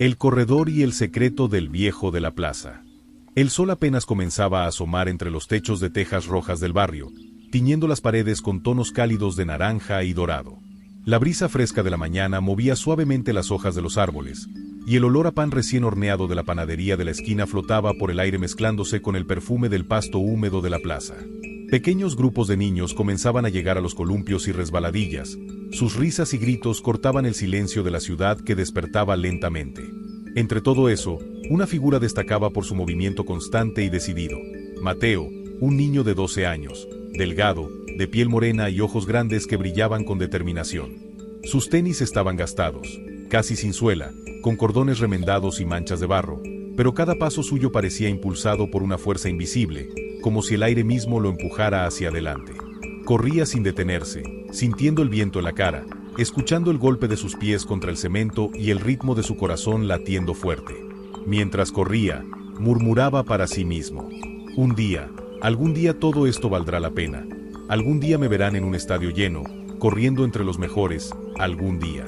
El corredor y el secreto del viejo de la plaza. El sol apenas comenzaba a asomar entre los techos de tejas rojas del barrio, tiñendo las paredes con tonos cálidos de naranja y dorado. La brisa fresca de la mañana movía suavemente las hojas de los árboles, y el olor a pan recién horneado de la panadería de la esquina flotaba por el aire mezclándose con el perfume del pasto húmedo de la plaza. Pequeños grupos de niños comenzaban a llegar a los columpios y resbaladillas. Sus risas y gritos cortaban el silencio de la ciudad que despertaba lentamente. Entre todo eso, una figura destacaba por su movimiento constante y decidido. Mateo, un niño de 12 años, delgado, de piel morena y ojos grandes que brillaban con determinación. Sus tenis estaban gastados, casi sin suela, con cordones remendados y manchas de barro, pero cada paso suyo parecía impulsado por una fuerza invisible, como si el aire mismo lo empujara hacia adelante. Corría sin detenerse, sintiendo el viento en la cara, escuchando el golpe de sus pies contra el cemento y el ritmo de su corazón latiendo fuerte. Mientras corría, murmuraba para sí mismo: algún día todo esto valdrá la pena. Algún día me verán en un estadio lleno, corriendo entre los mejores, algún día.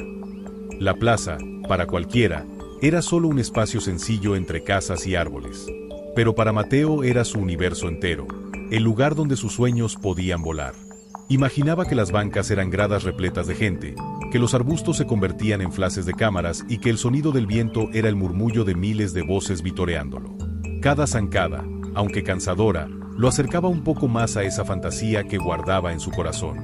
La plaza, para cualquiera, era solo un espacio sencillo entre casas y árboles. Pero para Mateo era su universo entero, el lugar donde sus sueños podían volar. Imaginaba que las bancas eran gradas repletas de gente, que los arbustos se convertían en flashes de cámaras y que el sonido del viento era el murmullo de miles de voces vitoreándolo. Cada zancada, aunque cansadora, lo acercaba un poco más a esa fantasía que guardaba en su corazón.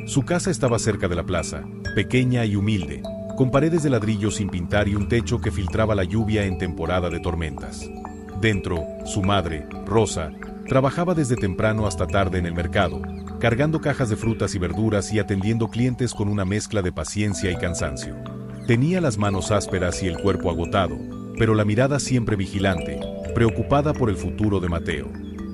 Su casa estaba cerca de la plaza, pequeña y humilde, con paredes de ladrillo sin pintar y un techo que filtraba la lluvia en temporada de tormentas. Dentro, su madre, Rosa, trabajaba desde temprano hasta tarde en el mercado, cargando cajas de frutas y verduras y atendiendo clientes con una mezcla de paciencia y cansancio. Tenía las manos ásperas y el cuerpo agotado, pero la mirada siempre vigilante, preocupada por el futuro de Mateo.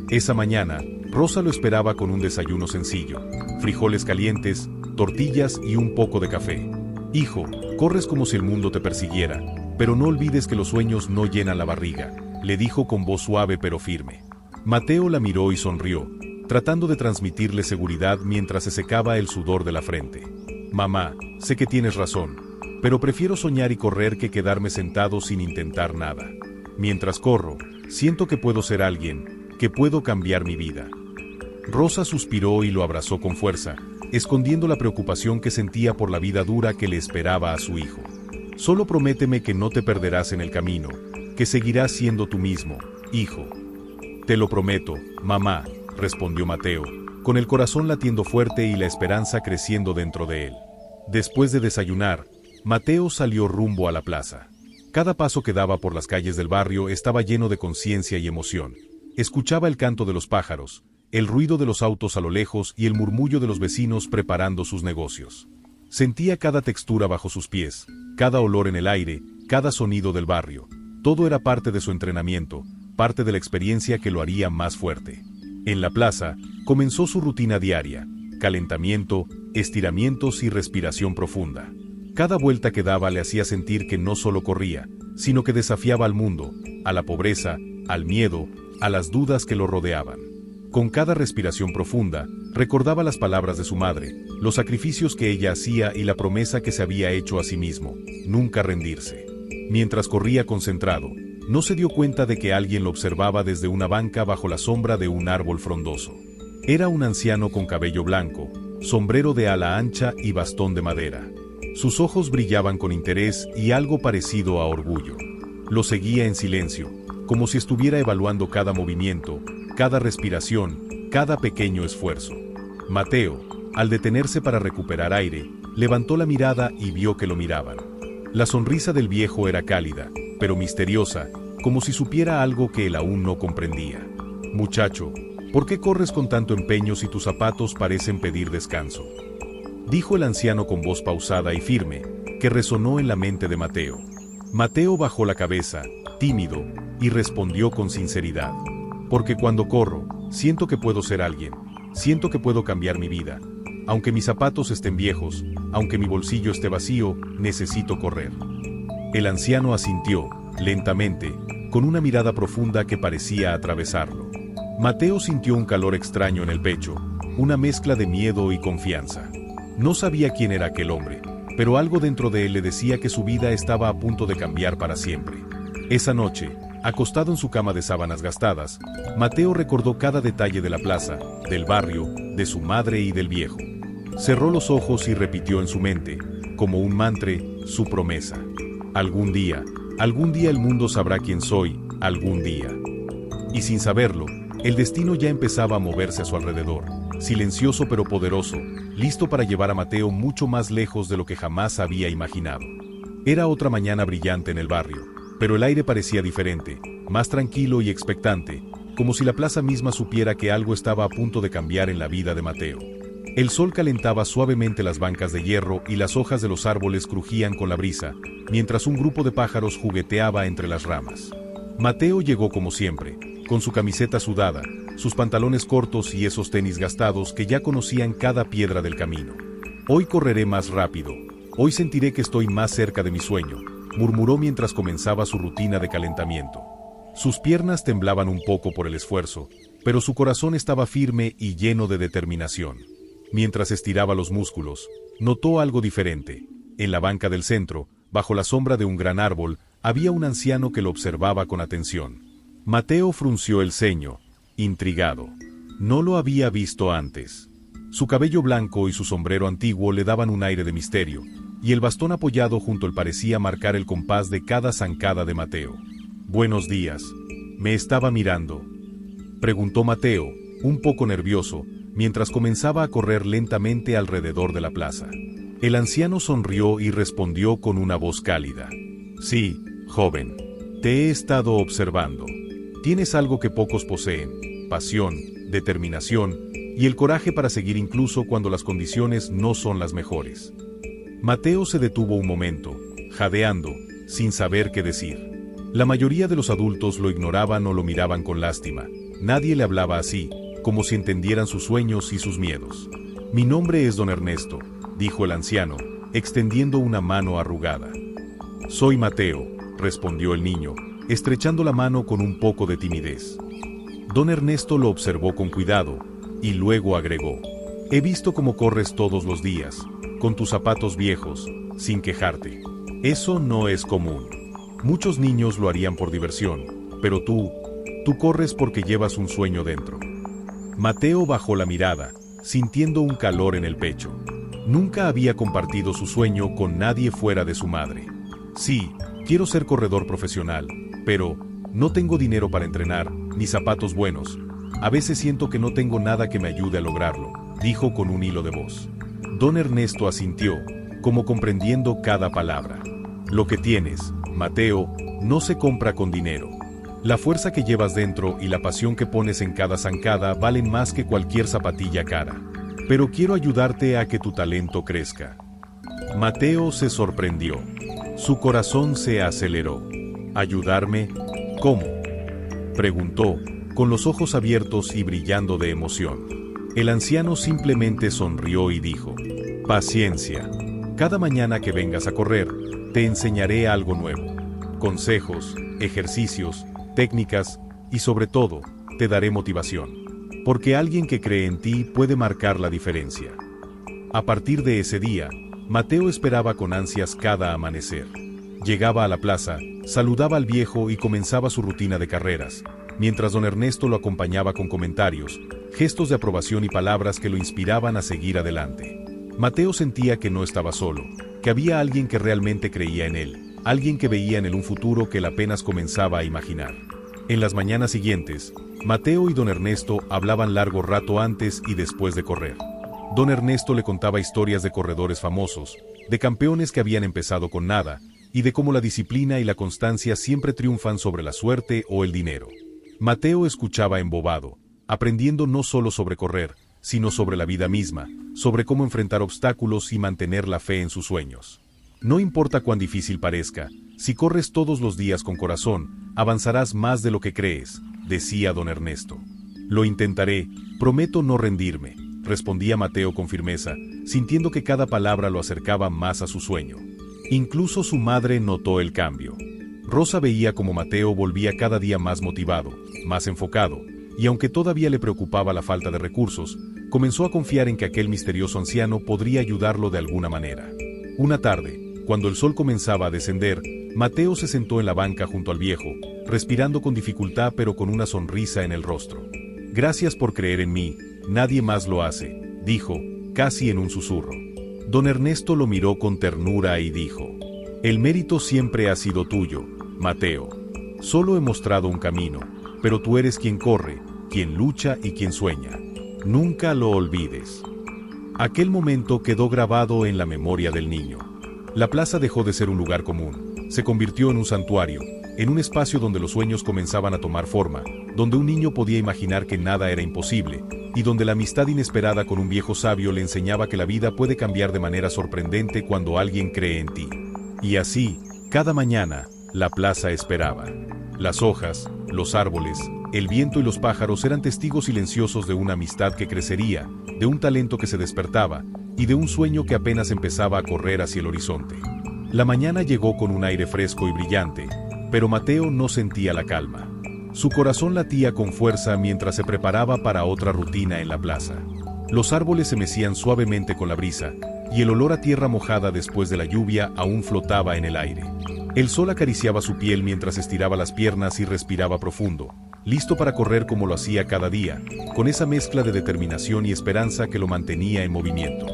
Esa mañana, Rosa lo esperaba con un desayuno sencillo: frijoles calientes, tortillas y un poco de café. «Hijo, corres como si el mundo te persiguiera, pero no olvides que los sueños no llenan la barriga», le dijo con voz suave pero firme. Mateo la miró y sonrió, tratando de transmitirle seguridad mientras se secaba el sudor de la frente. «Mamá, sé que tienes razón, pero prefiero soñar y correr que quedarme sentado sin intentar nada. Mientras corro, siento que puedo ser alguien, que puedo cambiar mi vida». Rosa suspiró y lo abrazó con fuerza, escondiendo la preocupación que sentía por la vida dura que le esperaba a su hijo. «Solo prométeme que no te perderás en el camino, que seguirás siendo tú mismo, hijo». «Te lo prometo, mamá», respondió Mateo, con el corazón latiendo fuerte y la esperanza creciendo dentro de él. Después de desayunar, Mateo salió rumbo a la plaza. Cada paso que daba por las calles del barrio estaba lleno de conciencia y emoción. Escuchaba el canto de los pájaros, el ruido de los autos a lo lejos y el murmullo de los vecinos preparando sus negocios. Sentía cada textura bajo sus pies, cada olor en el aire, cada sonido del barrio. Todo era parte de su entrenamiento, parte de la experiencia que lo haría más fuerte. En la plaza, comenzó su rutina diaria: calentamiento, estiramientos y respiración profunda. Cada vuelta que daba le hacía sentir que no solo corría, sino que desafiaba al mundo, a la pobreza, al miedo, a las dudas que lo rodeaban. Con cada respiración profunda, recordaba las palabras de su madre, los sacrificios que ella hacía y la promesa que se había hecho a sí mismo: nunca rendirse. Mientras corría concentrado, no se dio cuenta de que alguien lo observaba desde una banca bajo la sombra de un árbol frondoso. Era un anciano con cabello blanco, sombrero de ala ancha y bastón de madera. Sus ojos brillaban con interés y algo parecido a orgullo. Lo seguía en silencio, como si estuviera evaluando cada movimiento, cada respiración, cada pequeño esfuerzo. Mateo, al detenerse para recuperar aire, levantó la mirada y vio que lo miraban. La sonrisa del viejo era cálida, pero misteriosa, como si supiera algo que él aún no comprendía. «Muchacho, ¿por qué corres con tanto empeño si tus zapatos parecen pedir descanso?», dijo el anciano con voz pausada y firme, que resonó en la mente de Mateo. Mateo bajó la cabeza, tímido, y respondió con sinceridad: «Porque cuando corro, siento que puedo ser alguien, siento que puedo cambiar mi vida. Aunque mis zapatos estén viejos, aunque mi bolsillo esté vacío, necesito correr». El anciano asintió, lentamente, con una mirada profunda que parecía atravesarlo. Mateo sintió un calor extraño en el pecho, una mezcla de miedo y confianza. No sabía quién era aquel hombre, pero algo dentro de él le decía que su vida estaba a punto de cambiar para siempre. Esa noche, acostado en su cama de sábanas gastadas, Mateo recordó cada detalle de la plaza, del barrio, de su madre y del viejo. Cerró los ojos y repitió en su mente, como un mantra, su promesa. Algún día el mundo sabrá quién soy, algún día. Y sin saberlo, el destino ya empezaba a moverse a su alrededor, silencioso pero poderoso, listo para llevar a Mateo mucho más lejos de lo que jamás había imaginado. Era otra mañana brillante en el barrio, pero el aire parecía diferente, más tranquilo y expectante, como si la plaza misma supiera que algo estaba a punto de cambiar en la vida de Mateo. El sol calentaba suavemente las bancas de hierro y las hojas de los árboles crujían con la brisa, mientras un grupo de pájaros jugueteaba entre las ramas. Mateo llegó como siempre, con su camiseta sudada, sus pantalones cortos y esos tenis gastados que ya conocían cada piedra del camino. Hoy correré más rápido, hoy sentiré que estoy más cerca de mi sueño, murmuró mientras comenzaba su rutina de calentamiento. Sus piernas temblaban un poco por el esfuerzo, pero su corazón estaba firme y lleno de determinación. Mientras estiraba los músculos, notó algo diferente. En la banca del centro, bajo la sombra de un gran árbol, había un anciano que lo observaba con atención. Mateo frunció el ceño, intrigado. No lo había visto antes. Su cabello blanco y su sombrero antiguo le daban un aire de misterio, y el bastón apoyado junto él parecía marcar el compás de cada zancada de Mateo. «Buenos días. ¿Me estaba mirando?», preguntó Mateo, un poco nervioso, mientras comenzaba a correr lentamente alrededor de la plaza. El anciano sonrió y respondió con una voz cálida. «Sí, joven. Te he estado observando. Tienes algo que pocos poseen: pasión, determinación y el coraje para seguir incluso cuando las condiciones no son las mejores». Mateo se detuvo un momento, jadeando, sin saber qué decir. La mayoría de los adultos lo ignoraban o lo miraban con lástima. Nadie le hablaba así, como si entendieran sus sueños y sus miedos. «Mi nombre es don Ernesto», dijo el anciano, extendiendo una mano arrugada. «Soy Mateo», respondió el niño, estrechando la mano con un poco de timidez. Don Ernesto lo observó con cuidado, y luego agregó: «He visto cómo corres todos los días, con tus zapatos viejos, sin quejarte. Eso no es común. Muchos niños lo harían por diversión, pero tú corres porque llevas un sueño dentro». Mateo bajó la mirada, sintiendo un calor en el pecho. Nunca había compartido su sueño con nadie fuera de su madre. «Sí, quiero ser corredor profesional, pero no tengo dinero para entrenar, ni zapatos buenos. A veces siento que no tengo nada que me ayude a lograrlo», dijo con un hilo de voz. Don Ernesto asintió, como comprendiendo cada palabra. «Lo que tienes, Mateo, no se compra con dinero. La fuerza que llevas dentro y la pasión que pones en cada zancada valen más que cualquier zapatilla cara. Pero quiero ayudarte a que tu talento crezca». Mateo se sorprendió. Su corazón se aceleró. «¿Ayudarme? ¿Cómo?», preguntó, con los ojos abiertos y brillando de emoción. El anciano simplemente sonrió y dijo: «Paciencia. Cada mañana que vengas a correr, te enseñaré algo nuevo. Consejos, ejercicios, técnicas y sobre todo, te daré motivación. Porque alguien que cree en ti puede marcar la diferencia». A partir de ese día, Mateo esperaba con ansias cada amanecer. Llegaba a la plaza, saludaba al viejo y comenzaba su rutina de carreras, mientras don Ernesto lo acompañaba con comentarios, gestos de aprobación y palabras que lo inspiraban a seguir adelante. Mateo sentía que no estaba solo, que había alguien que realmente creía en él, alguien que veía en él un futuro que él apenas comenzaba a imaginar. En las mañanas siguientes, Mateo y don Ernesto hablaban largo rato antes y después de correr. Don Ernesto le contaba historias de corredores famosos, de campeones que habían empezado con nada, y de cómo la disciplina y la constancia siempre triunfan sobre la suerte o el dinero. Mateo escuchaba embobado, aprendiendo no solo sobre correr, sino sobre la vida misma, sobre cómo enfrentar obstáculos y mantener la fe en sus sueños. No importa cuán difícil parezca, si corres todos los días con corazón, avanzarás más de lo que crees, decía don Ernesto. Lo intentaré, prometo no rendirme, respondía Mateo con firmeza, sintiendo que cada palabra lo acercaba más a su sueño. Incluso su madre notó el cambio. Rosa veía como Mateo volvía cada día más motivado, más enfocado, y aunque todavía le preocupaba la falta de recursos, comenzó a confiar en que aquel misterioso anciano podría ayudarlo de alguna manera. Una tarde, cuando el sol comenzaba a descender, Mateo se sentó en la banca junto al viejo, respirando con dificultad pero con una sonrisa en el rostro. «Gracias por creer en mí, nadie más lo hace», dijo, casi en un susurro. Don Ernesto lo miró con ternura y dijo: «El mérito siempre ha sido tuyo, Mateo. Solo he mostrado un camino, pero tú eres quien corre, quien lucha y quien sueña. Nunca lo olvides». Aquel momento quedó grabado en la memoria del niño. La plaza dejó de ser un lugar común, se convirtió en un santuario, en un espacio donde los sueños comenzaban a tomar forma, donde un niño podía imaginar que nada era imposible, y donde la amistad inesperada con un viejo sabio le enseñaba que la vida puede cambiar de manera sorprendente cuando alguien cree en ti. Y así, cada mañana, la plaza esperaba. Las hojas, los árboles, el viento y los pájaros eran testigos silenciosos de una amistad que crecería, de un talento que se despertaba, y de un sueño que apenas empezaba a correr hacia el horizonte. La mañana llegó con un aire fresco y brillante, pero Mateo no sentía la calma. Su corazón latía con fuerza mientras se preparaba para otra rutina en la plaza. Los árboles se mecían suavemente con la brisa, y el olor a tierra mojada después de la lluvia aún flotaba en el aire. El sol acariciaba su piel mientras estiraba las piernas y respiraba profundo, listo para correr como lo hacía cada día, con esa mezcla de determinación y esperanza que lo mantenía en movimiento.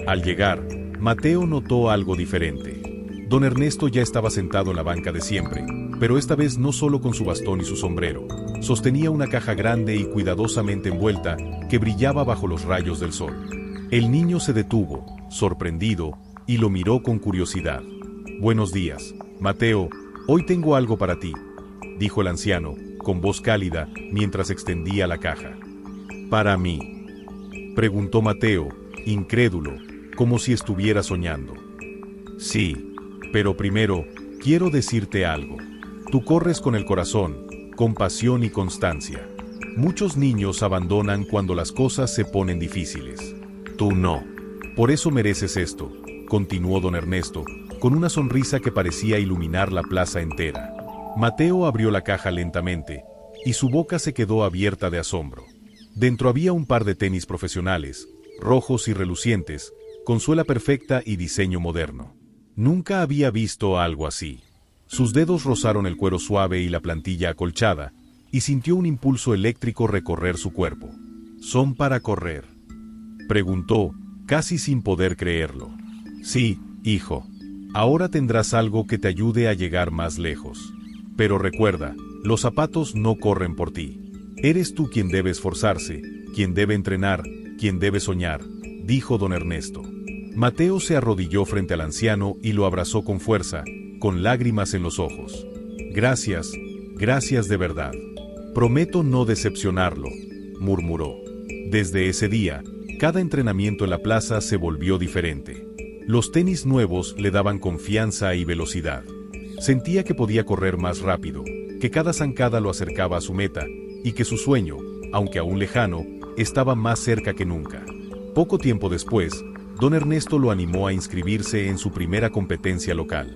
Al llegar, Mateo notó algo diferente. Don Ernesto ya estaba sentado en la banca de siempre, pero esta vez no solo con su bastón y su sombrero. Sostenía una caja grande y cuidadosamente envuelta que brillaba bajo los rayos del sol. El niño se detuvo, sorprendido, y lo miró con curiosidad. «Buenos días, Mateo, hoy tengo algo para ti», dijo el anciano, con voz cálida, mientras extendía la caja. «¿Para mí?», preguntó Mateo, incrédulo, como si estuviera soñando. «Sí, pero primero, quiero decirte algo. Tú corres con el corazón, con pasión y constancia. Muchos niños abandonan cuando las cosas se ponen difíciles. Tú no. Por eso mereces esto», continuó don Ernesto, con una sonrisa que parecía iluminar la plaza entera. Mateo abrió la caja lentamente, y su boca se quedó abierta de asombro. Dentro había un par de tenis profesionales, rojos y relucientes, con suela perfecta y diseño moderno. Nunca había visto algo así. Sus dedos rozaron el cuero suave y la plantilla acolchada, y sintió un impulso eléctrico recorrer su cuerpo. «¿Son para correr?», preguntó, casi sin poder creerlo. «Sí, hijo. Ahora tendrás algo que te ayude a llegar más lejos. Pero recuerda, los zapatos no corren por ti. Eres tú quien debe esforzarse, quien debe entrenar, quien debe soñar», dijo don Ernesto. Mateo se arrodilló frente al anciano y lo abrazó con fuerza, con lágrimas en los ojos. «Gracias, gracias de verdad. Prometo no decepcionarlo», murmuró. Desde ese día, cada entrenamiento en la plaza se volvió diferente. Los tenis nuevos le daban confianza y velocidad. Sentía que podía correr más rápido, que cada zancada lo acercaba a su meta, y que su sueño, aunque aún lejano, estaba más cerca que nunca. Poco tiempo después, don Ernesto lo animó a inscribirse en su primera competencia local.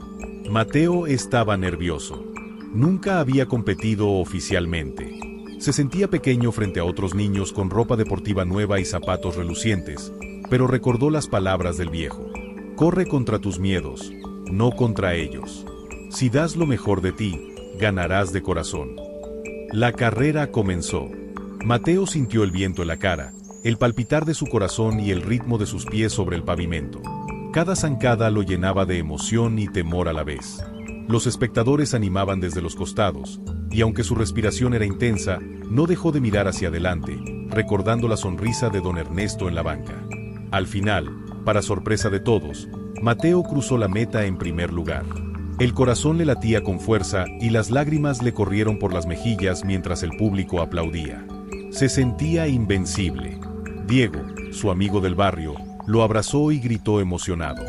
Mateo estaba nervioso. Nunca había competido oficialmente. Se sentía pequeño frente a otros niños con ropa deportiva nueva y zapatos relucientes, pero recordó las palabras del viejo. «Corre contra tus miedos, no contra ellos. Si das lo mejor de ti, ganarás de corazón». La carrera comenzó. Mateo sintió el viento en la cara, el palpitar de su corazón y el ritmo de sus pies sobre el pavimento. Cada zancada lo llenaba de emoción y temor a la vez. Los espectadores animaban desde los costados, y aunque su respiración era intensa, no dejó de mirar hacia adelante, recordando la sonrisa de don Ernesto en la banca. Al final, para sorpresa de todos, Mateo cruzó la meta en primer lugar. El corazón le latía con fuerza y las lágrimas le corrieron por las mejillas mientras el público aplaudía. Se sentía invencible. Diego, su amigo del barrio, lo abrazó y gritó emocionado.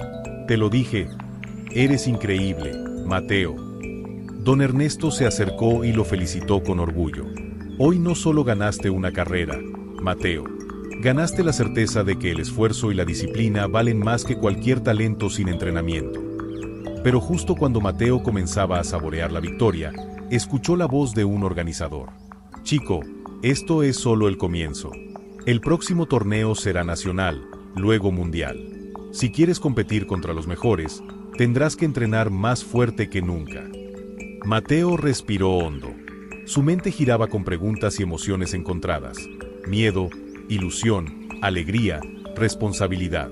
«Te lo dije, eres increíble, Mateo». Don Ernesto se acercó y lo felicitó con orgullo. «Hoy no solo ganaste una carrera, Mateo. Ganaste la certeza de que el esfuerzo y la disciplina valen más que cualquier talento sin entrenamiento». Pero justo cuando Mateo comenzaba a saborear la victoria, escuchó la voz de un organizador. «Chico, esto es solo el comienzo. El próximo torneo será nacional, luego mundial. Si quieres competir contra los mejores, tendrás que entrenar más fuerte que nunca. Mateo respiró hondo. Su mente giraba con preguntas y emociones encontradas. Miedo, ilusión, alegría, responsabilidad.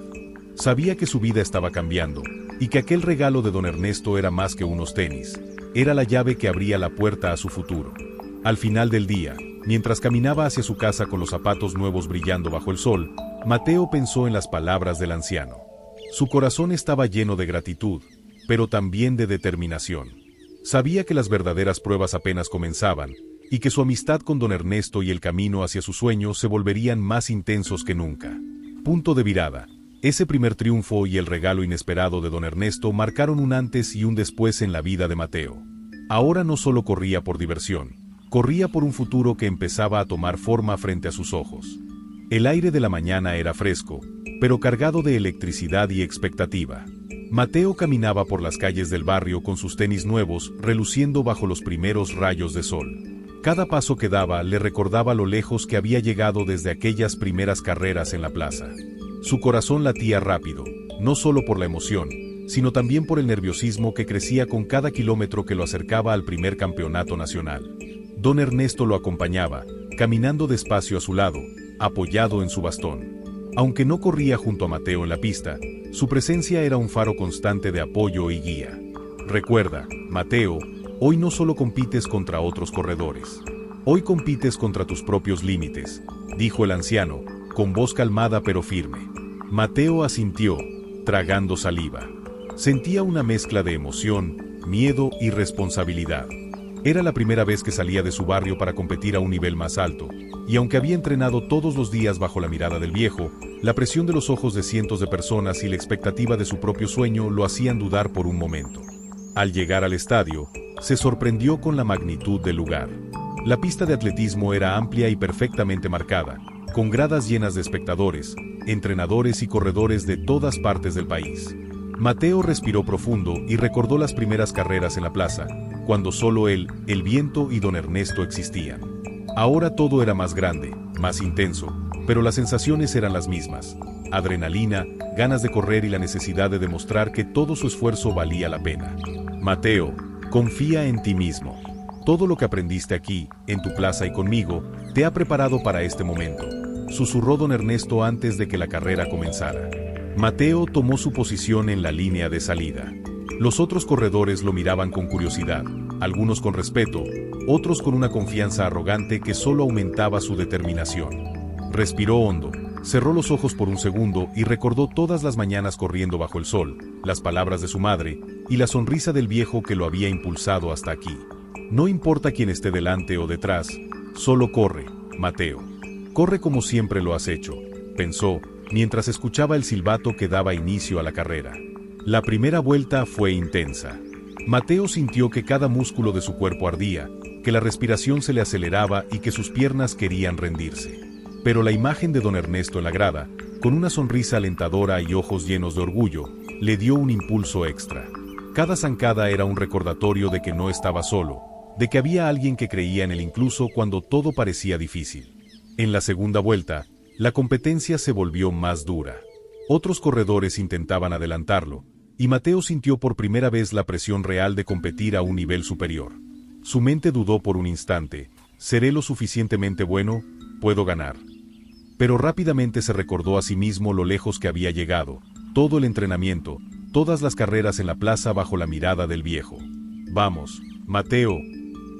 Sabía que su vida estaba cambiando, y que aquel regalo de don Ernesto era más que unos tenis. Era la llave que abría la puerta a su futuro. Al final del día, mientras caminaba hacia su casa con los zapatos nuevos brillando bajo el sol, Mateo pensó en las palabras del anciano. Su corazón estaba lleno de gratitud, pero también de determinación. Sabía que las verdaderas pruebas apenas comenzaban, y que su amistad con don Ernesto y el camino hacia su sueño se volverían más intensos que nunca. Punto de virada. Ese primer triunfo y el regalo inesperado de don Ernesto marcaron un antes y un después en la vida de Mateo. Ahora no solo corría por diversión, corría por un futuro que empezaba a tomar forma frente a sus ojos. El aire de la mañana era fresco, pero cargado de electricidad y expectativa. Mateo caminaba por las calles del barrio con sus tenis nuevos, reluciendo bajo los primeros rayos de sol. Cada paso que daba le recordaba lo lejos que había llegado desde aquellas primeras carreras en la plaza. Su corazón latía rápido, no solo por la emoción, sino también por el nerviosismo que crecía con cada kilómetro que lo acercaba al primer campeonato nacional. Don Ernesto lo acompañaba, caminando despacio a su lado, apoyado en su bastón. Aunque no corría junto a Mateo en la pista, su presencia era un faro constante de apoyo y guía. Recuerda, Mateo, hoy no solo compites contra otros corredores. Hoy compites contra tus propios límites, dijo el anciano, con voz calmada pero firme. Mateo asintió, tragando saliva. Sentía una mezcla de emoción, miedo y responsabilidad. Era la primera vez que salía de su barrio para competir a un nivel más alto, y aunque había entrenado todos los días bajo la mirada del viejo, la presión de los ojos de cientos de personas y la expectativa de su propio sueño lo hacían dudar por un momento. Al llegar al estadio, se sorprendió con la magnitud del lugar. La pista de atletismo era amplia y perfectamente marcada, con gradas llenas de espectadores, entrenadores y corredores de todas partes del país. Mateo respiró profundo y recordó las primeras carreras en la plaza, cuando solo él, el viento y don Ernesto existían. Ahora todo era más grande, más intenso, pero las sensaciones eran las mismas. Adrenalina, ganas de correr y la necesidad de demostrar que todo su esfuerzo valía la pena. Mateo, confía en ti mismo. Todo lo que aprendiste aquí, en tu plaza y conmigo, te ha preparado para este momento, susurró don Ernesto antes de que la carrera comenzara. Mateo tomó su posición en la línea de salida. Los otros corredores lo miraban con curiosidad, algunos con respeto, otros con una confianza arrogante que solo aumentaba su determinación. Respiró hondo, cerró los ojos por un segundo y recordó todas las mañanas corriendo bajo el sol, las palabras de su madre y la sonrisa del viejo que lo había impulsado hasta aquí. No importa quién esté delante o detrás, solo corre, Mateo. Corre como siempre lo has hecho, pensó, mientras escuchaba el silbato que daba inicio a la carrera. La primera vuelta fue intensa. Mateo sintió que cada músculo de su cuerpo ardía, que la respiración se le aceleraba y que sus piernas querían rendirse. Pero la imagen de don Ernesto en la grada, con una sonrisa alentadora y ojos llenos de orgullo, le dio un impulso extra. Cada zancada era un recordatorio de que no estaba solo, de que había alguien que creía en él incluso cuando todo parecía difícil. En la segunda vuelta, la competencia se volvió más dura. Otros corredores intentaban adelantarlo, y Mateo sintió por primera vez la presión real de competir a un nivel superior. Su mente dudó por un instante, ¿seré lo suficientemente bueno? ¿Puedo ganar? Pero rápidamente se recordó a sí mismo lo lejos que había llegado, todo el entrenamiento, todas las carreras en la plaza bajo la mirada del viejo. Vamos, Mateo,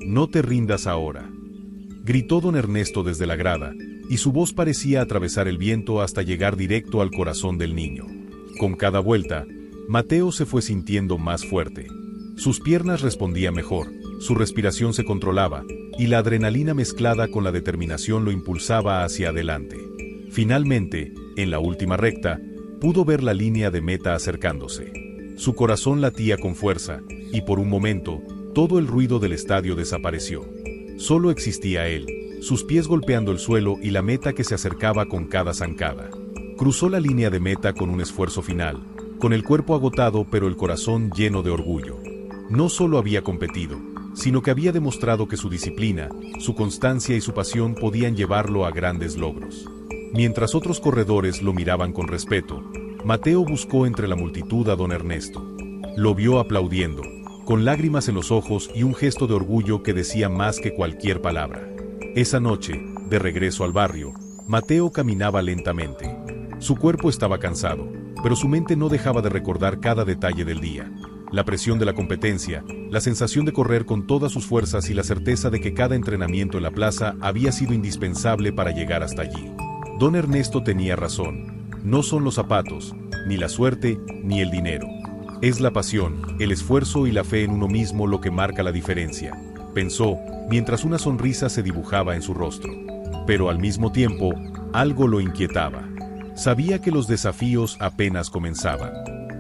no te rindas ahora, gritó don Ernesto desde la grada, y su voz parecía atravesar el viento hasta llegar directo al corazón del niño. Con cada vuelta, Mateo se fue sintiendo más fuerte. Sus piernas respondían mejor, su respiración se controlaba, y la adrenalina mezclada con la determinación lo impulsaba hacia adelante. Finalmente, en la última recta, pudo ver la línea de meta acercándose. Su corazón latía con fuerza, y por un momento, todo el ruido del estadio desapareció. Solo existía él, sus pies golpeando el suelo y la meta que se acercaba con cada zancada. Cruzó la línea de meta con un esfuerzo final, con el cuerpo agotado pero el corazón lleno de orgullo. No solo había competido, sino que había demostrado que su disciplina, su constancia y su pasión podían llevarlo a grandes logros. Mientras otros corredores lo miraban con respeto, Mateo buscó entre la multitud a don Ernesto. Lo vio aplaudiendo, con lágrimas en los ojos y un gesto de orgullo que decía más que cualquier palabra. Esa noche, de regreso al barrio, Mateo caminaba lentamente. Su cuerpo estaba cansado, pero su mente no dejaba de recordar cada detalle del día. La presión de la competencia, la sensación de correr con todas sus fuerzas y la certeza de que cada entrenamiento en la plaza había sido indispensable para llegar hasta allí. Don Ernesto tenía razón. No son los zapatos, ni la suerte, ni el dinero. Es la pasión, el esfuerzo y la fe en uno mismo lo que marca la diferencia, pensó, mientras una sonrisa se dibujaba en su rostro. Pero al mismo tiempo, algo lo inquietaba. Sabía que los desafíos apenas comenzaban.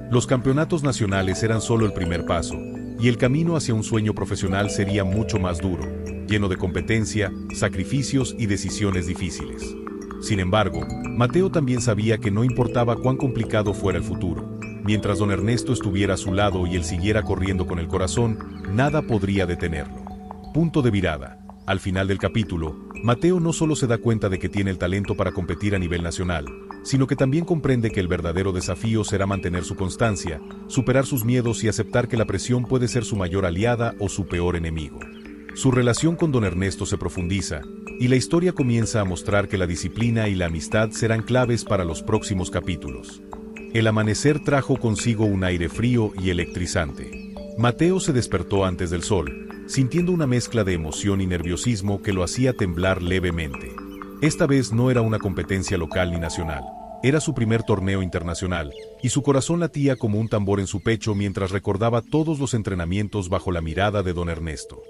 Los campeonatos nacionales eran solo el primer paso, y el camino hacia un sueño profesional sería mucho más duro, lleno de competencia, sacrificios y decisiones difíciles. Sin embargo, Mateo también sabía que no importaba cuán complicado fuera el futuro. Mientras don Ernesto estuviera a su lado y él siguiera corriendo con el corazón, nada podría detenerlo. Punto de virada. Al final del capítulo, Mateo no solo se da cuenta de que tiene el talento para competir a nivel nacional, sino que también comprende que el verdadero desafío será mantener su constancia, superar sus miedos y aceptar que la presión puede ser su mayor aliada o su peor enemigo. Su relación con don Ernesto se profundiza, y la historia comienza a mostrar que la disciplina y la amistad serán claves para los próximos capítulos. El amanecer trajo consigo un aire frío y electrizante. Mateo se despertó antes del sol, sintiendo una mezcla de emoción y nerviosismo que lo hacía temblar levemente. Esta vez no era una competencia local ni nacional, era su primer torneo internacional, y su corazón latía como un tambor en su pecho mientras recordaba todos los entrenamientos bajo la mirada de don Ernesto.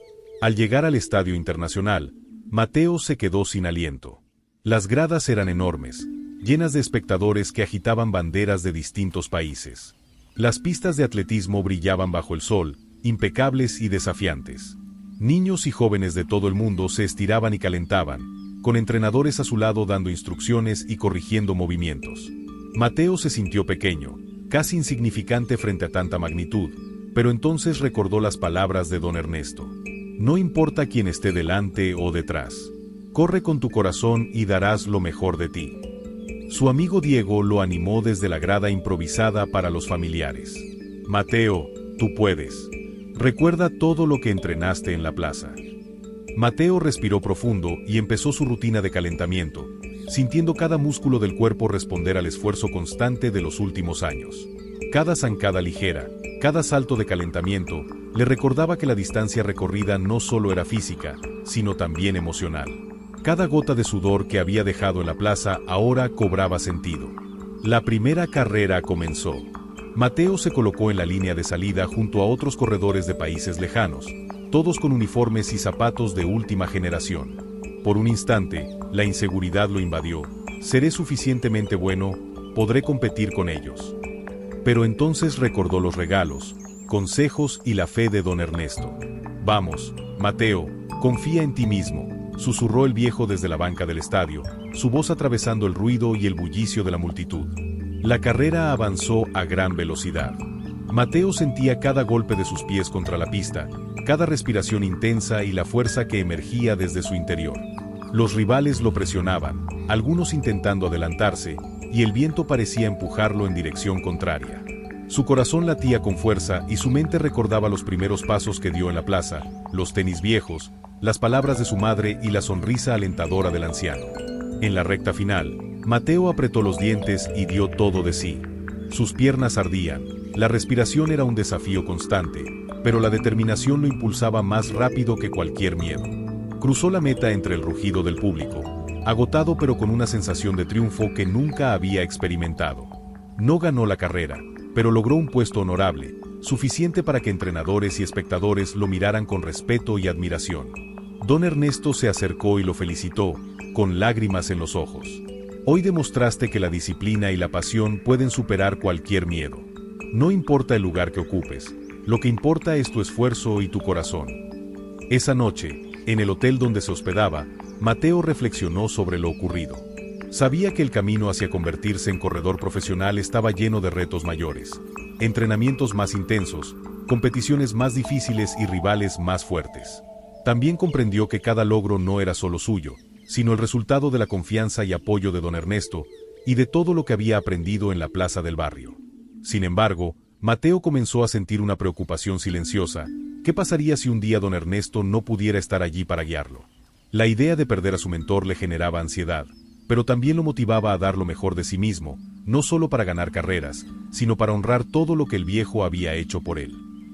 Al llegar al estadio internacional, Mateo se quedó sin aliento. Las gradas eran enormes, llenas de espectadores que agitaban banderas de distintos países. Las pistas de atletismo brillaban bajo el sol, impecables y desafiantes. Niños y jóvenes de todo el mundo se estiraban y calentaban, con entrenadores a su lado dando instrucciones y corrigiendo movimientos. Mateo se sintió pequeño, casi insignificante frente a tanta magnitud, pero entonces recordó las palabras de don Ernesto. No importa quién esté delante o detrás. Corre con tu corazón y darás lo mejor de ti. Su amigo Diego lo animó desde la grada improvisada para los familiares. Mateo, tú puedes. Recuerda todo lo que entrenaste en la plaza. Mateo respiró profundo y empezó su rutina de calentamiento, sintiendo cada músculo del cuerpo responder al esfuerzo constante de los últimos años. Cada zancada ligera, cada salto de calentamiento, le recordaba que la distancia recorrida no solo era física, sino también emocional. Cada gota de sudor que había dejado en la plaza ahora cobraba sentido. La primera carrera comenzó. Mateo se colocó en la línea de salida junto a otros corredores de países lejanos, todos con uniformes y zapatos de última generación. Por un instante, la inseguridad lo invadió. ¿Seré suficientemente bueno? ¿Podré competir con ellos? Pero entonces recordó los regalos, consejos y la fe de don Ernesto. Vamos, Mateo, confía en ti mismo, susurró el viejo desde la banca del estadio, su voz atravesando el ruido y el bullicio de la multitud. La carrera avanzó a gran velocidad. Mateo sentía cada golpe de sus pies contra la pista, cada respiración intensa y la fuerza que emergía desde su interior. Los rivales lo presionaban, algunos intentando adelantarse, y el viento parecía empujarlo en dirección contraria. Su corazón latía con fuerza y su mente recordaba los primeros pasos que dio en la plaza, los tenis viejos, las palabras de su madre y la sonrisa alentadora del anciano. En la recta final, Mateo apretó los dientes y dio todo de sí. Sus piernas ardían, la respiración era un desafío constante, pero la determinación lo impulsaba más rápido que cualquier miedo. Cruzó la meta entre el rugido del público, agotado pero con una sensación de triunfo que nunca había experimentado. No ganó la carrera, pero logró un puesto honorable, suficiente para que entrenadores y espectadores lo miraran con respeto y admiración. Don Ernesto se acercó y lo felicitó, con lágrimas en los ojos. Hoy demostraste que la disciplina y la pasión pueden superar cualquier miedo. No importa el lugar que ocupes, lo que importa es tu esfuerzo y tu corazón. Esa noche, en el hotel donde se hospedaba, Mateo reflexionó sobre lo ocurrido. Sabía que el camino hacia convertirse en corredor profesional estaba lleno de retos mayores, entrenamientos más intensos, competiciones más difíciles y rivales más fuertes. También comprendió que cada logro no era solo suyo, sino el resultado de la confianza y apoyo de don Ernesto, y de todo lo que había aprendido en la plaza del barrio. Sin embargo, Mateo comenzó a sentir una preocupación silenciosa. ¿Qué pasaría si un día don Ernesto no pudiera estar allí para guiarlo? La idea de perder a su mentor le generaba ansiedad, pero también lo motivaba a dar lo mejor de sí mismo, no solo para ganar carreras, sino para honrar todo lo que el viejo había hecho por él.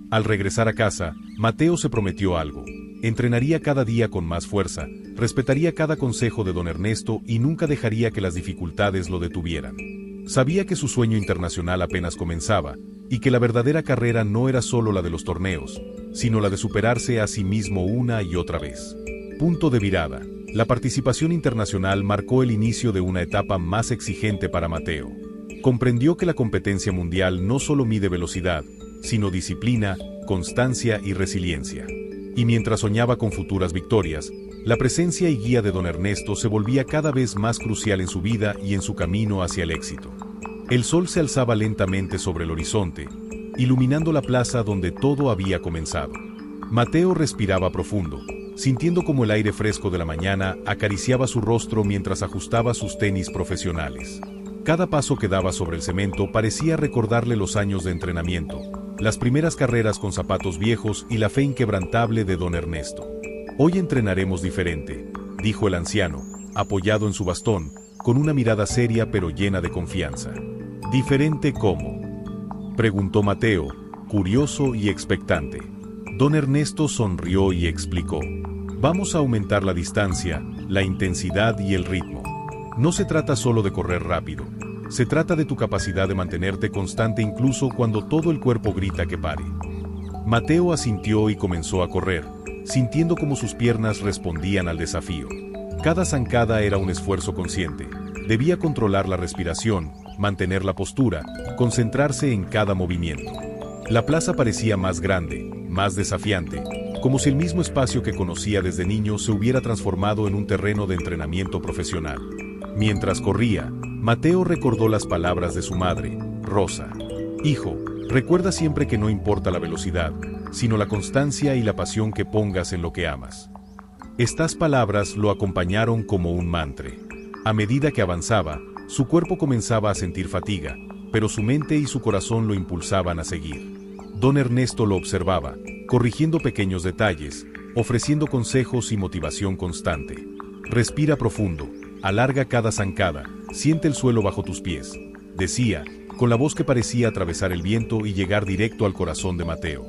Al regresar a casa, Mateo se prometió algo. Entrenaría cada día con más fuerza, respetaría cada consejo de don Ernesto y nunca dejaría que las dificultades lo detuvieran. Sabía que su sueño internacional apenas comenzaba, y que la verdadera carrera no era solo la de los torneos, sino la de superarse a sí mismo una y otra vez. Punto de virada. La participación internacional marcó el inicio de una etapa más exigente para Mateo. Comprendió que la competencia mundial no solo mide velocidad, sino disciplina, constancia y resiliencia. Y mientras soñaba con futuras victorias, la presencia y guía de don Ernesto se volvía cada vez más crucial en su vida y en su camino hacia el éxito. El sol se alzaba lentamente sobre el horizonte, iluminando la plaza donde todo había comenzado. Mateo respiraba profundo, sintiendo como el aire fresco de la mañana acariciaba su rostro mientras ajustaba sus tenis profesionales. Cada paso que daba sobre el cemento parecía recordarle los años de entrenamiento, las primeras carreras con zapatos viejos y la fe inquebrantable de don Ernesto. «Hoy entrenaremos diferente», dijo el anciano, apoyado en su bastón, con una mirada seria pero llena de confianza. «¿Diferente cómo?», preguntó Mateo, curioso y expectante. Don Ernesto sonrió y explicó: «Vamos a aumentar la distancia, la intensidad y el ritmo. No se trata solo de correr rápido, se trata de tu capacidad de mantenerte constante incluso cuando todo el cuerpo grita que pare». Mateo asintió y comenzó a correr, sintiendo cómo sus piernas respondían al desafío. Cada zancada era un esfuerzo consciente. Debía controlar la respiración, mantener la postura, concentrarse en cada movimiento. La plaza parecía más grande, más desafiante, como si el mismo espacio que conocía desde niño se hubiera transformado en un terreno de entrenamiento profesional. Mientras corría, Mateo recordó las palabras de su madre, Rosa. «Hijo, recuerda siempre que no importa la velocidad, sino la constancia y la pasión que pongas en lo que amas». Estas palabras lo acompañaron como un mantra. A medida que avanzaba, su cuerpo comenzaba a sentir fatiga, pero su mente y su corazón lo impulsaban a seguir. Don Ernesto lo observaba, corrigiendo pequeños detalles, ofreciendo consejos y motivación constante. «Respira profundo, alarga cada zancada, siente el suelo bajo tus pies», decía, con la voz que parecía atravesar el viento y llegar directo al corazón de Mateo.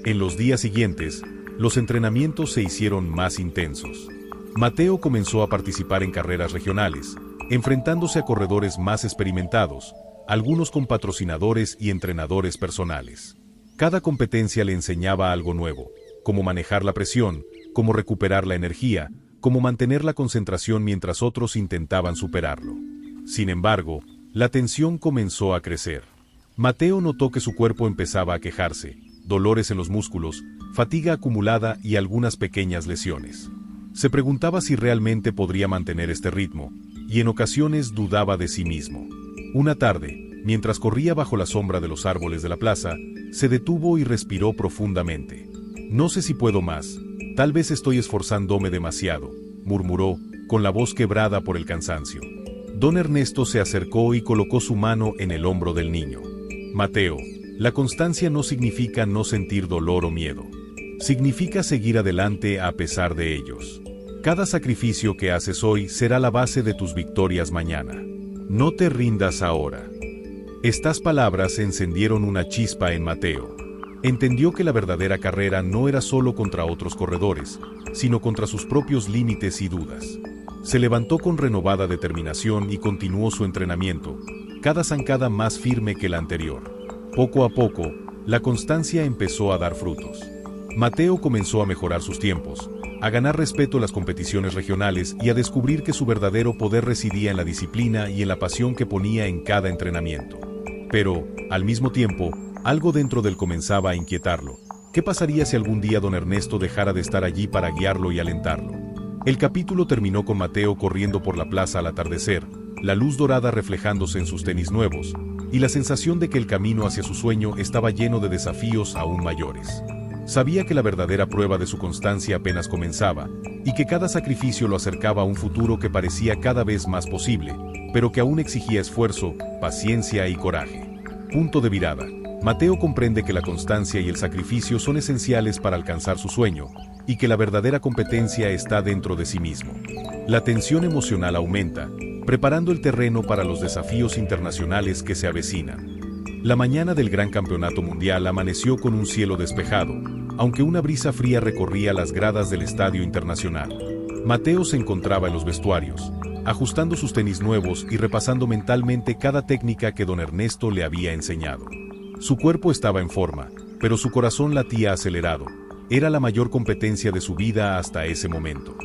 En los días siguientes, los entrenamientos se hicieron más intensos. Mateo comenzó a participar en carreras regionales, enfrentándose a corredores más experimentados, algunos con patrocinadores y entrenadores personales. Cada competencia le enseñaba algo nuevo, cómo manejar la presión, cómo recuperar la energía, cómo mantener la concentración mientras otros intentaban superarlo. Sin embargo, la tensión comenzó a crecer. Mateo notó que su cuerpo empezaba a quejarse, dolores en los músculos, fatiga acumulada y algunas pequeñas lesiones. Se preguntaba si realmente podría mantener este ritmo, y en ocasiones dudaba de sí mismo. Una tarde, mientras corría bajo la sombra de los árboles de la plaza, se detuvo y respiró profundamente. «No sé si puedo más, tal vez estoy esforzándome demasiado», murmuró, con la voz quebrada por el cansancio. Don Ernesto se acercó y colocó su mano en el hombro del niño. «Mateo, la constancia no significa no sentir dolor o miedo. Significa seguir adelante a pesar de ellos. Cada sacrificio que haces hoy será la base de tus victorias mañana. No te rindas ahora». Estas palabras encendieron una chispa en Mateo. Entendió que la verdadera carrera no era solo contra otros corredores, sino contra sus propios límites y dudas. Se levantó con renovada determinación y continuó su entrenamiento, cada zancada más firme que la anterior. Poco a poco, la constancia empezó a dar frutos. Mateo comenzó a mejorar sus tiempos, a ganar respeto en las competiciones regionales y a descubrir que su verdadero poder residía en la disciplina y en la pasión que ponía en cada entrenamiento. Pero, al mismo tiempo, algo dentro de él comenzaba a inquietarlo. ¿Qué pasaría si algún día don Ernesto dejara de estar allí para guiarlo y alentarlo? El capítulo terminó con Mateo corriendo por la plaza al atardecer, la luz dorada reflejándose en sus tenis nuevos, y la sensación de que el camino hacia su sueño estaba lleno de desafíos aún mayores. Sabía que la verdadera prueba de su constancia apenas comenzaba, y que cada sacrificio lo acercaba a un futuro que parecía cada vez más posible, pero que aún exigía esfuerzo, paciencia y coraje. Punto de virada. Mateo comprende que la constancia y el sacrificio son esenciales para alcanzar su sueño, y que la verdadera competencia está dentro de sí mismo. La tensión emocional aumenta, preparando el terreno para los desafíos internacionales que se avecinan. La mañana del Gran Campeonato Mundial amaneció con un cielo despejado, aunque una brisa fría recorría las gradas del Estadio Internacional. Mateo se encontraba en los vestuarios, ajustando sus tenis nuevos y repasando mentalmente cada técnica que don Ernesto le había enseñado. Su cuerpo estaba en forma, pero su corazón latía acelerado. Era la mayor competencia de su vida hasta ese momento.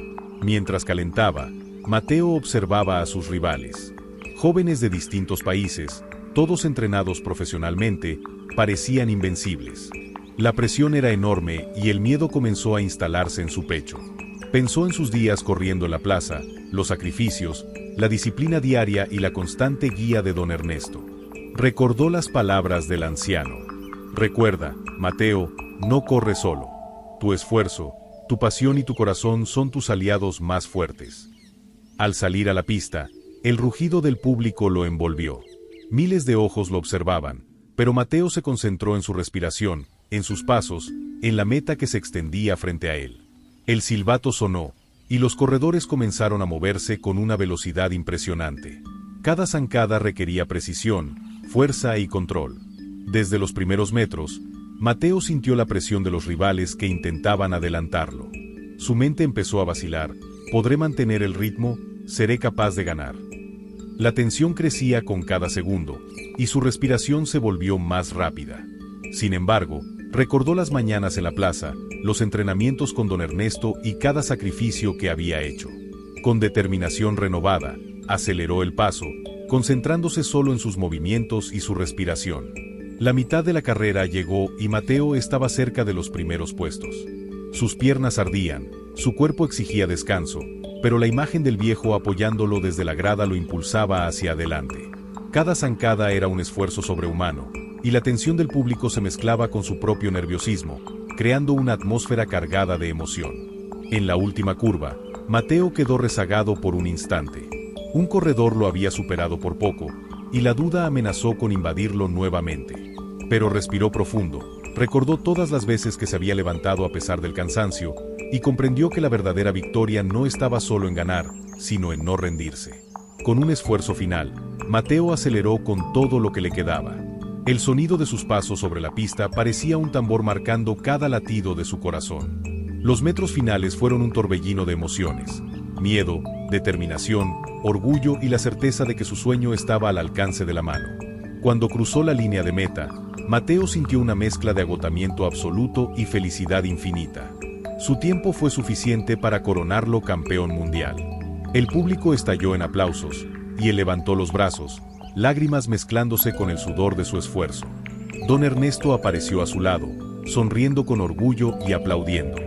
Mientras calentaba, Mateo observaba a sus rivales. Jóvenes de distintos países, todos entrenados profesionalmente, parecían invencibles. La presión era enorme y el miedo comenzó a instalarse en su pecho. Pensó en sus días corriendo en la plaza, los sacrificios, la disciplina diaria y la constante guía de don Ernesto. Recordó las palabras del anciano. Recuerda, Mateo, no corres solo. Tu esfuerzo, tu pasión y tu corazón son tus aliados más fuertes. Al salir a la pista, el rugido del público lo envolvió. Miles de ojos lo observaban, pero Mateo se concentró en su respiración, en sus pasos, en la meta que se extendía frente a él. El silbato sonó, y los corredores comenzaron a moverse con una velocidad impresionante. Cada zancada requería precisión, fuerza y control. Desde los primeros metros, Mateo sintió la presión de los rivales que intentaban adelantarlo. Su mente empezó a vacilar. ¿Podré mantener el ritmo? ¿Seré capaz de ganar? La tensión crecía con cada segundo, y su respiración se volvió más rápida. Sin embargo, recordó las mañanas en la plaza, los entrenamientos con don Ernesto y cada sacrificio que había hecho. Con determinación renovada, aceleró el paso, concentrándose solo en sus movimientos y su respiración. La mitad de la carrera llegó y Mateo estaba cerca de los primeros puestos. Sus piernas ardían, su cuerpo exigía descanso, pero la imagen del viejo apoyándolo desde la grada lo impulsaba hacia adelante. Cada zancada era un esfuerzo sobrehumano, y la tensión del público se mezclaba con su propio nerviosismo, creando una atmósfera cargada de emoción. En la última curva, Mateo quedó rezagado por un instante. Un corredor lo había superado por poco, y la duda amenazó con invadirlo nuevamente. Pero respiró profundo, recordó todas las veces que se había levantado a pesar del cansancio, y comprendió que la verdadera victoria no estaba solo en ganar, sino en no rendirse. Con un esfuerzo final, Mateo aceleró con todo lo que le quedaba. El sonido de sus pasos sobre la pista parecía un tambor marcando cada latido de su corazón. Los metros finales fueron un torbellino de emociones: miedo, determinación, orgullo y la certeza de que su sueño estaba al alcance de la mano. Cuando cruzó la línea de meta, Mateo sintió una mezcla de agotamiento absoluto y felicidad infinita. Su tiempo fue suficiente para coronarlo campeón mundial. El público estalló en aplausos, y él levantó los brazos, lágrimas mezclándose con el sudor de su esfuerzo. Don Ernesto apareció a su lado, sonriendo con orgullo y aplaudiendo.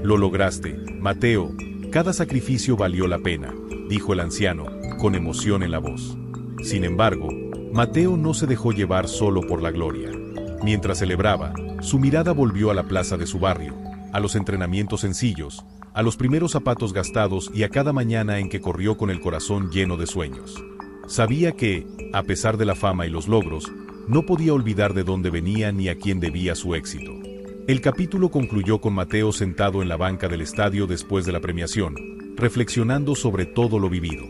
«Lo lograste, Mateo, cada sacrificio valió la pena», dijo el anciano, con emoción en la voz. Sin embargo, Mateo no se dejó llevar solo por la gloria. Mientras celebraba, su mirada volvió a la plaza de su barrio, a los entrenamientos sencillos, a los primeros zapatos gastados y a cada mañana en que corrió con el corazón lleno de sueños. Sabía que, a pesar de la fama y los logros, no podía olvidar de dónde venía ni a quién debía su éxito. El capítulo concluyó con Mateo sentado en la banca del estadio después de la premiación, reflexionando sobre todo lo vivido.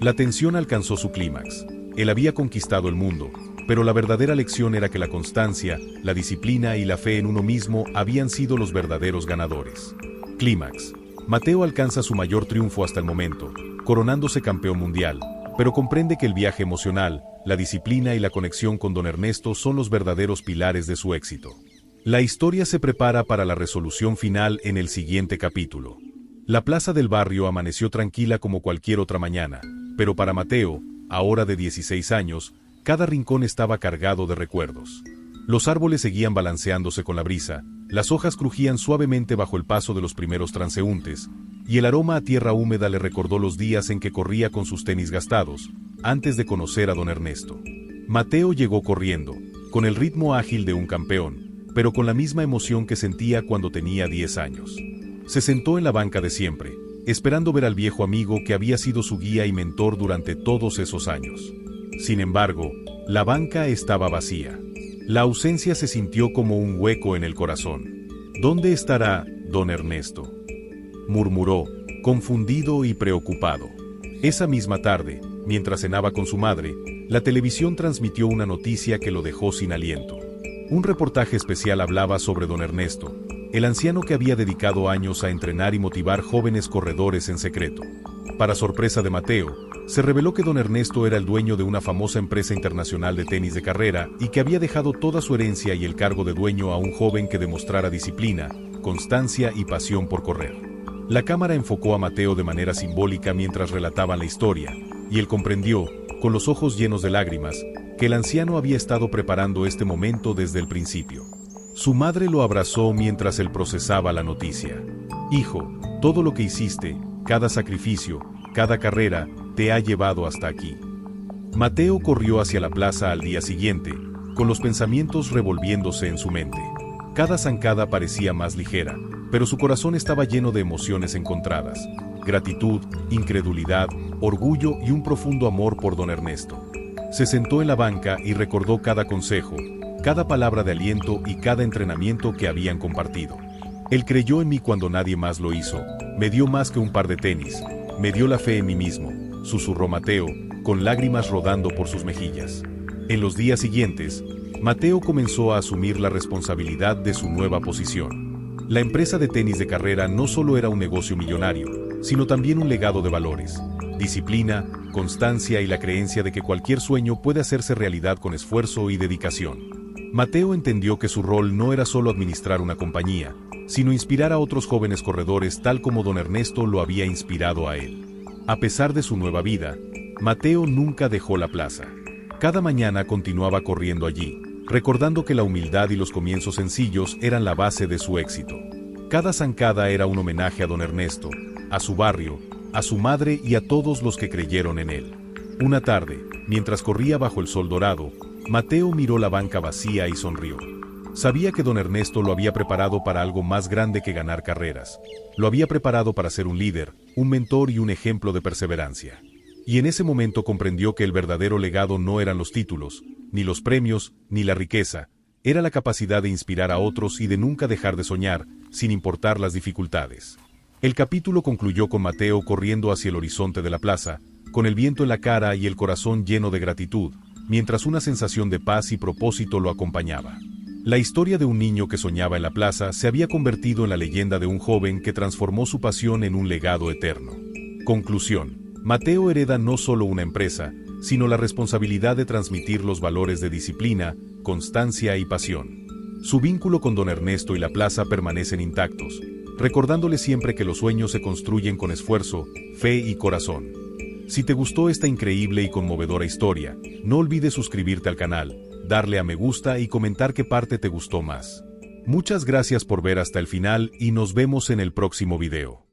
La tensión alcanzó su clímax. Él había conquistado el mundo, pero la verdadera lección era que la constancia, la disciplina y la fe en uno mismo habían sido los verdaderos ganadores. Clímax. Mateo alcanza su mayor triunfo hasta el momento, coronándose campeón mundial, pero comprende que el viaje emocional, la disciplina y la conexión con don Ernesto son los verdaderos pilares de su éxito. La historia se prepara para la resolución final en el siguiente capítulo. La plaza del barrio amaneció tranquila como cualquier otra mañana, pero para Mateo, ahora de 16 años, cada rincón estaba cargado de recuerdos. Los árboles seguían balanceándose con la brisa, las hojas crujían suavemente bajo el paso de los primeros transeúntes, y el aroma a tierra húmeda le recordó los días en que corría con sus tenis gastados, antes de conocer a don Ernesto. Mateo llegó corriendo, con el ritmo ágil de un campeón, pero con la misma emoción que sentía cuando tenía 10 años. Se sentó en la banca de siempre, esperando ver al viejo amigo que había sido su guía y mentor durante todos esos años. Sin embargo, la banca estaba vacía. La ausencia se sintió como un hueco en el corazón. ¿Dónde estará don Ernesto?, murmuró, confundido y preocupado. Esa misma tarde, mientras cenaba con su madre, la televisión transmitió una noticia que lo dejó sin aliento. Un reportaje especial hablaba sobre don Ernesto, el anciano que había dedicado años a entrenar y motivar jóvenes corredores en secreto. Para sorpresa de Mateo, se reveló que don Ernesto era el dueño de una famosa empresa internacional de tenis de carrera y que había dejado toda su herencia y el cargo de dueño a un joven que demostrara disciplina, constancia y pasión por correr. La cámara enfocó a Mateo de manera simbólica mientras relataban la historia, y él comprendió, con los ojos llenos de lágrimas, que el anciano había estado preparando este momento desde el principio. Su madre lo abrazó mientras él procesaba la noticia. «Hijo, todo lo que hiciste, cada sacrificio, cada carrera, te ha llevado hasta aquí». Mateo corrió hacia la plaza al día siguiente, con los pensamientos revolviéndose en su mente. Cada zancada parecía más ligera, pero su corazón estaba lleno de emociones encontradas: gratitud, incredulidad, orgullo y un profundo amor por don Ernesto. Se sentó en la banca y recordó cada consejo, cada palabra de aliento y cada entrenamiento que habían compartido. Él creyó en mí cuando nadie más lo hizo, me dio más que un par de tenis, me dio la fe en mí mismo, susurró Mateo, con lágrimas rodando por sus mejillas. En los días siguientes, Mateo comenzó a asumir la responsabilidad de su nueva posición. La empresa de tenis de carrera no solo era un negocio millonario, sino también un legado de valores, disciplina, constancia y la creencia de que cualquier sueño puede hacerse realidad con esfuerzo y dedicación. Mateo entendió que su rol no era solo administrar una compañía, sino inspirar a otros jóvenes corredores tal como don Ernesto lo había inspirado a él. A pesar de su nueva vida, Mateo nunca dejó la plaza. Cada mañana continuaba corriendo allí, recordando que la humildad y los comienzos sencillos eran la base de su éxito. Cada zancada era un homenaje a don Ernesto, a su barrio, a su madre y a todos los que creyeron en él. Una tarde, mientras corría bajo el sol dorado, Mateo miró la banca vacía y sonrió. Sabía que don Ernesto lo había preparado para algo más grande que ganar carreras. Lo había preparado para ser un líder, un mentor y un ejemplo de perseverancia. Y en ese momento comprendió que el verdadero legado no eran los títulos, ni los premios, ni la riqueza. Era la capacidad de inspirar a otros y de nunca dejar de soñar, sin importar las dificultades. El capítulo concluyó con Mateo corriendo hacia el horizonte de la plaza, con el viento en la cara y el corazón lleno de gratitud, mientras una sensación de paz y propósito lo acompañaba. La historia de un niño que soñaba en la plaza se había convertido en la leyenda de un joven que transformó su pasión en un legado eterno. Conclusión: Mateo hereda no solo una empresa, sino la responsabilidad de transmitir los valores de disciplina, constancia y pasión. Su vínculo con don Ernesto y la plaza permanecen intactos, recordándole siempre que los sueños se construyen con esfuerzo, fe y corazón. Si te gustó esta increíble y conmovedora historia, no olvides suscribirte al canal, darle a me gusta y comentar qué parte te gustó más. Muchas gracias por ver hasta el final y nos vemos en el próximo video.